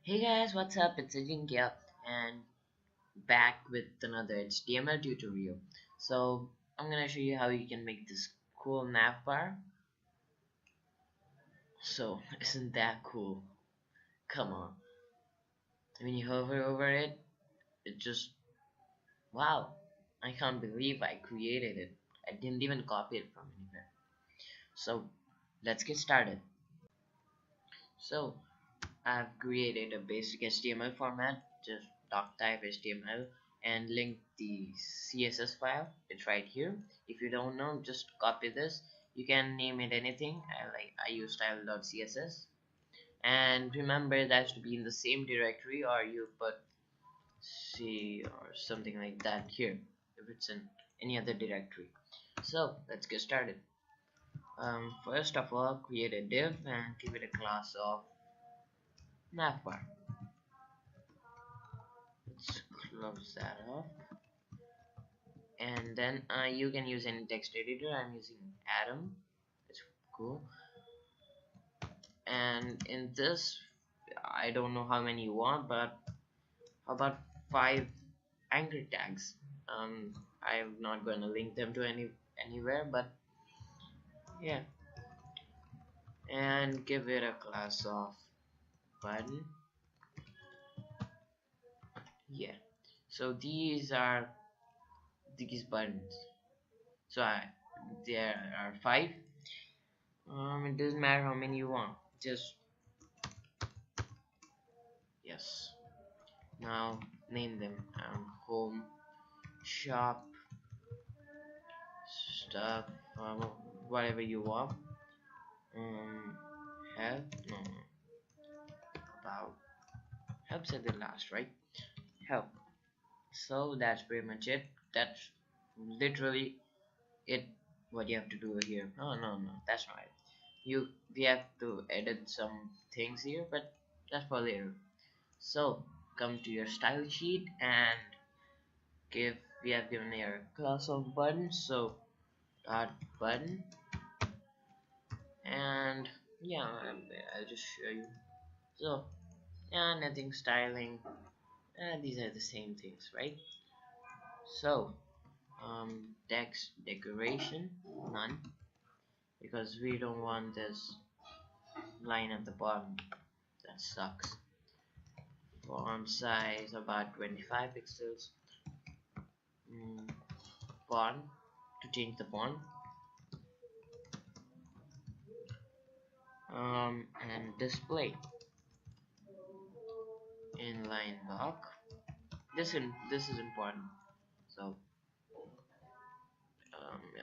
Hey guys, what's up? It's Ajinkya and back with another HTML tutorial. So I'm gonna show you how you can make this cool navbar. So isn't that cool? Come on. When you hover over it, it just wow. I can't believe I created it. I didn't even copy it from anywhere. So let's get started. So I've created a basic HTML format, just doc type HTML, and link the CSS file. It's right here. If you don't know, just copy this. You can name it anything. I use style.css, and remember that to be in the same directory, or you put C or something like that here if it's in any other directory. So let's get started. First of all, create a div and give it a class of navbar. Let's close that off, and then you can use any text editor. I'm using Atom. It's cool. And in this, I don't know how many you want, but how about 5 anchor tags? I'm not going to link them to anywhere, but yeah. And give it a class of button. Yeah. So these are these buttons. So there are 5. It doesn't matter how many you want. Just yes. Now name them. Home, shop, stuff, whatever you want. Um, help. No, about help's at the last, right? Help. So that's pretty much it. That's literally it. What you have to do here. Oh no, that's not it. We have to edit some things here, but that's for later. So come to your style sheet and give we have given here a class of button, so dot button, and yeah, I'll just show you. So yeah, nothing styling, these are the same things, right? So text decoration, none, because we don't want this line at the bottom, that sucks. Font size about 25 pixels. Font, to change the font, and display inline block. This is important. So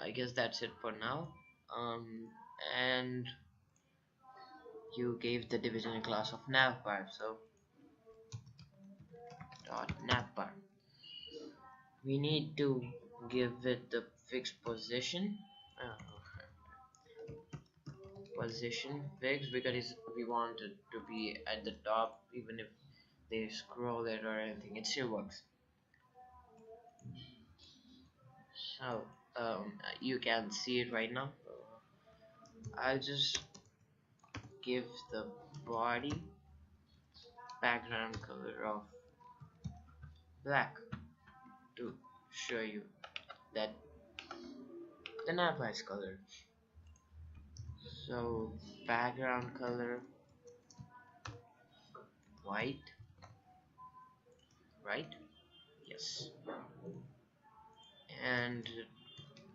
I guess that's it for now. And you gave the division a class of navbar, so dot navbar. We need to give it the fixed position. Position fixed because we want it to be at the top, even if they scroll it or anything, it still works. So you can see it right now. I'll just give the body background color of black to show you that the navbar is color. So background color white, right? Yes. And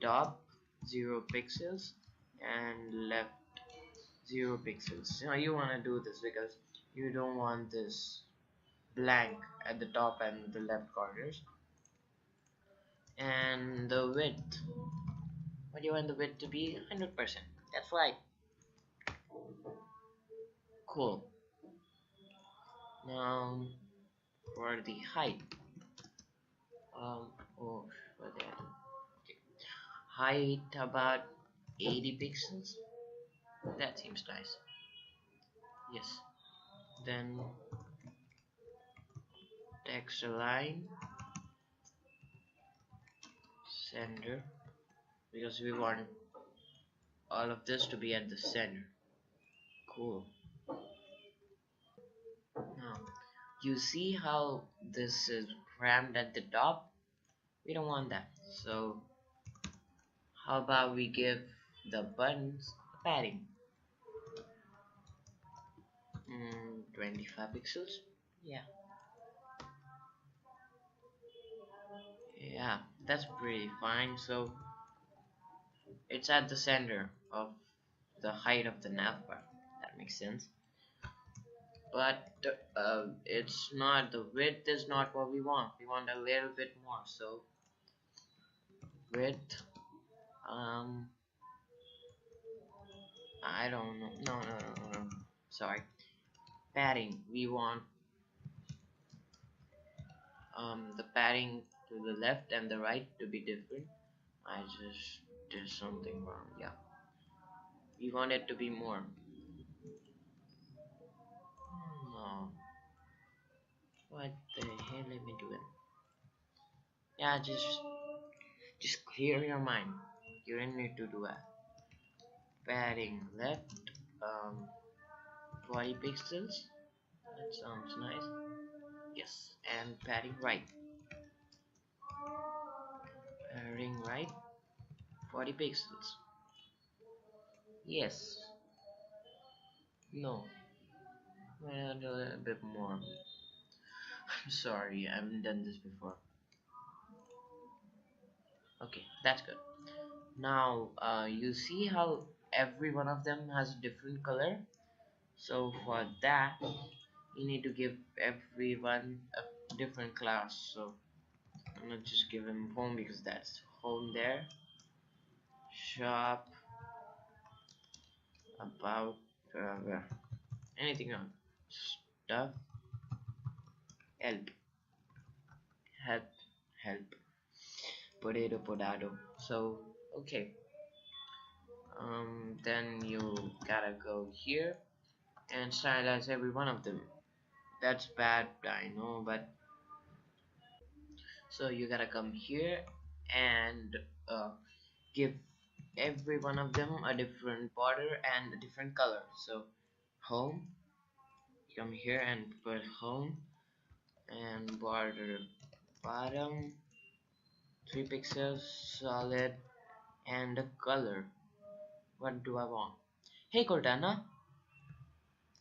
top 0 pixels and left 0 pixels. Now you want to do this because you don't want this blank at the top and the left corners. And the width, what do you want the width to be? 100%. That's right. Cool. Now for the height, oh, what did I do? Okay. Height about 80 pixels. That seems nice. Yes. Then text align center, because we want all of this to be at the center. Cool. Now You see how this is crammed at the top? We don't want that. So how about we give the buttons padding? 25 pixels. Yeah, yeah, that's pretty fine. So it's at the center of the height of the navbar. That makes sense. But it's not, the width is not what we want. We want a little bit more. So width, um, I don't know. No, no, no, no, no. Sorry. Padding. We want the padding to the left and the right to be different. I just did something wrong. Yeah. We want it to be more. No. What the hell am I doing? Yeah, just clear your mind. You don't need to do that. Padding left, um, 40 pixels. That sounds nice. Yes, and padding right. Padding right, 40 pixels. Yes. No. And a little bit more. I'm sorry, I haven't done this before. Okay, that's good. Now, you see how every one of them has a different color? So for that, you need to give everyone a different class. So I'm not just give him home because that's home there. Shop, about, anything else. Stuff, help, help, help, potato. So okay, then you gotta go here and stylize every one of them. That's bad, I know, but so you gotta come here and give every one of them a different border and a different color. So home, come here and put home, and border bottom, 3 pixels solid, and the color. What do I want? Hey Cortana,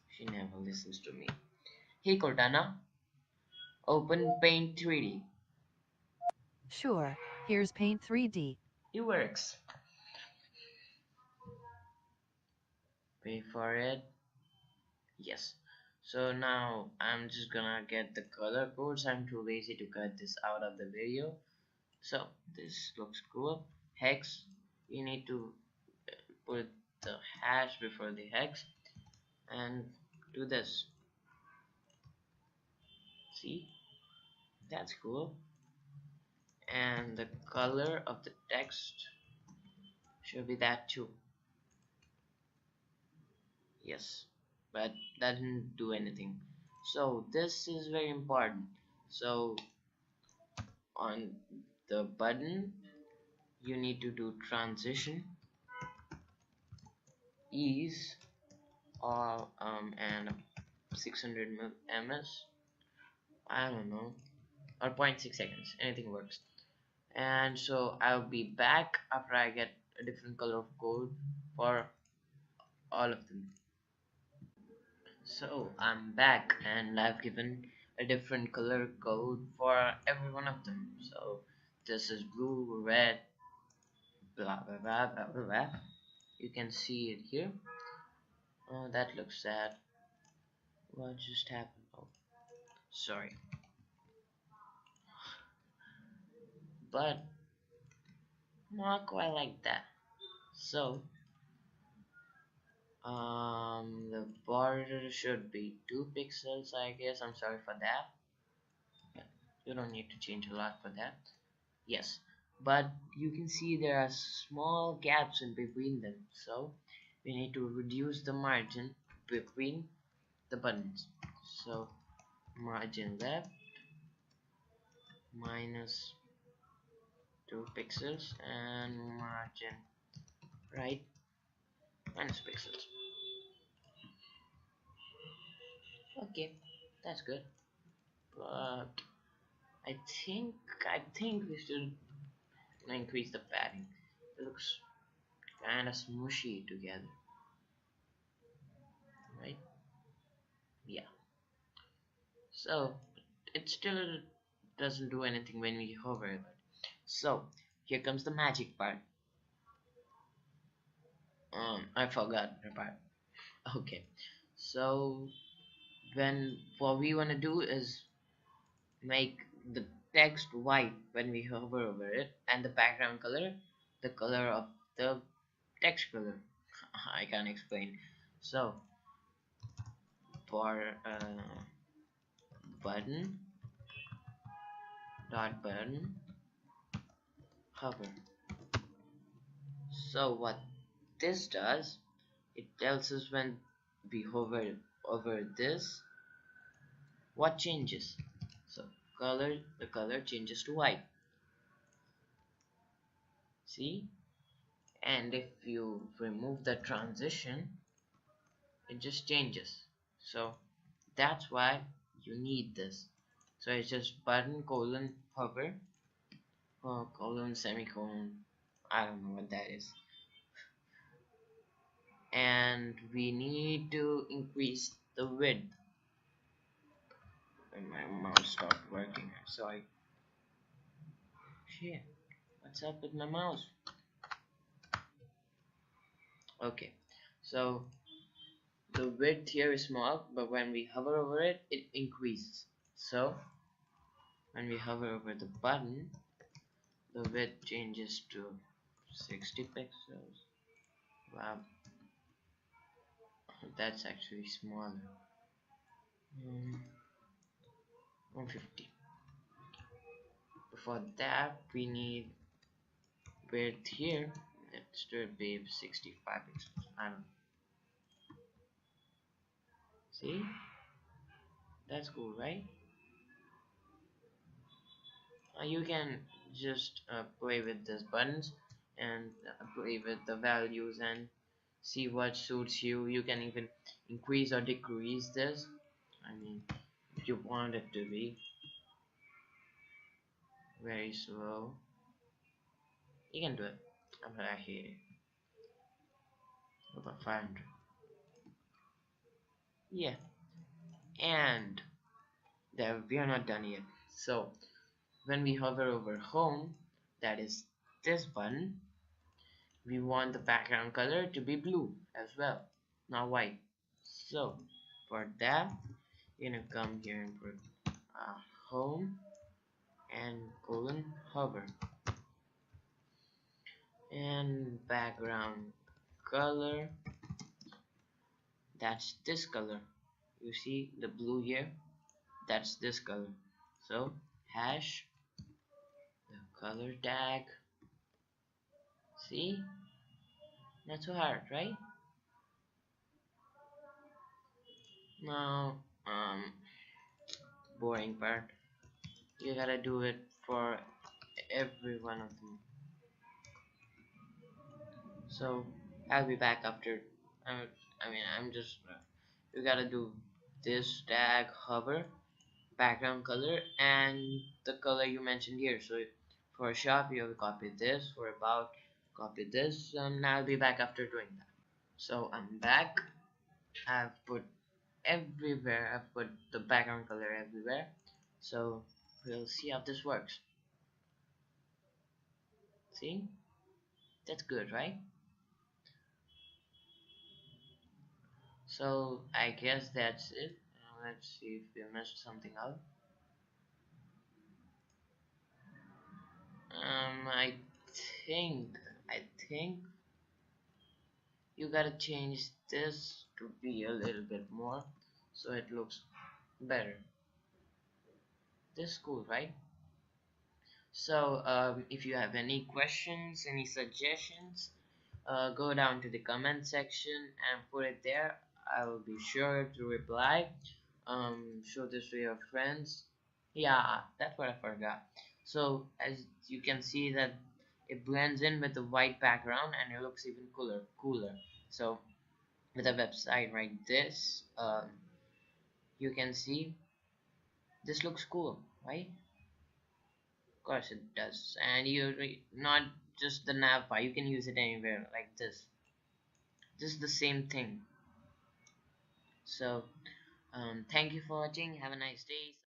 she never listens to me. Hey Cortana, open Paint 3D. Sure, here's Paint 3D. It works. Pay for it. Yes. So now I'm just gonna get the color codes. I'm too lazy to cut this out of the video. So this looks cool. Hex. You need to put the hash before the hex and do this. See? That's cool. And the color of the text should be that too. Yes. But that didn't do anything. So this is very important. So on the button you need to do transition ease or and 600 ms, I don't know, or zero point 0.6 seconds, anything works. And so I'll be back after I get a different color of code for all of them. So I'm back and I've given a different color code for every one of them. So this is blue, red, blah blah blah blah blah, blah. You can see it here. Oh, that looks sad. What just happened? Oh, sorry. But not quite like that. So, the border should be 2 pixels, I guess. I'm sorry for that. Yeah, you don't need to change a lot for that. Yes, but you can see there are small gaps in between them. So, we need to reduce the margin between the buttons. So, margin left minus 2 pixels and margin right minus pixels. Okay, that's good. but I think I think we should increase the padding. It looks kind of smushy together, right? Yeah. So it still doesn't do anything when we hover it. So here comes the magic part. I forgot the part. Okay. So when what we wanna do is make the text white when we hover over it, and the background color, the color of the text color. I can't explain. So for button dot button hover. So what this does, it tells us when we hover over this, what changes. So the color changes to white. See? And if you remove the transition, it just changes. So that's why you need this. So it's just button colon hover or colon semicolon. I don't know what that is. And we need to increase the width. And my mouse stopped working. So I shit. What's up with my mouse? Okay. So the width here is small, but when we hover over it, it increases. So when we hover over the button, the width changes to 60 pixels. Wow, that's actually smaller. 150. For that, we need width here. It should be 65 pixels. I don't know. See, that's cool, right? You can just play with these buttons and play with the values and see what suits you. You can even increase or decrease this. I mean, if you want it to be very slow, you can do it. But I hate it. About 500. Yeah, and there we are not done yet. So when we hover over home, that is this button, we want the background color to be blue as well, not white. So for that, you're gonna come here and put home and colon hover and background color, that's this color. You see the blue here, that's this color. So hash the color tag. See, not so hard, right? Now boring part, you gotta do it for every one of them. So I'll be back after. uh, I'm just you gotta do this tag hover background color and the color you mentioned here. So for shop you will copy this, for about copy this, and I'll be back after doing that. So I'm back. I've put everywhere. I've put the background color everywhere. So we'll see how this works. See, that's good, right? So I guess that's it. Let's see if we missed something out. I think I think you gotta change this to be a little bit more so it looks better. This is cool, right? So if you have any questions, any suggestions, go down to the comment section and put it there. I will be sure to reply. Show this to your friends. Yeah, that's what I forgot. So as you can see that it blends in with the white background and it looks even cooler. So with a website like this, you can see This looks cool, right? Of course it does. And not just the navbar, you can use it anywhere like this. Just the same thing. So thank you for watching. Have a nice day.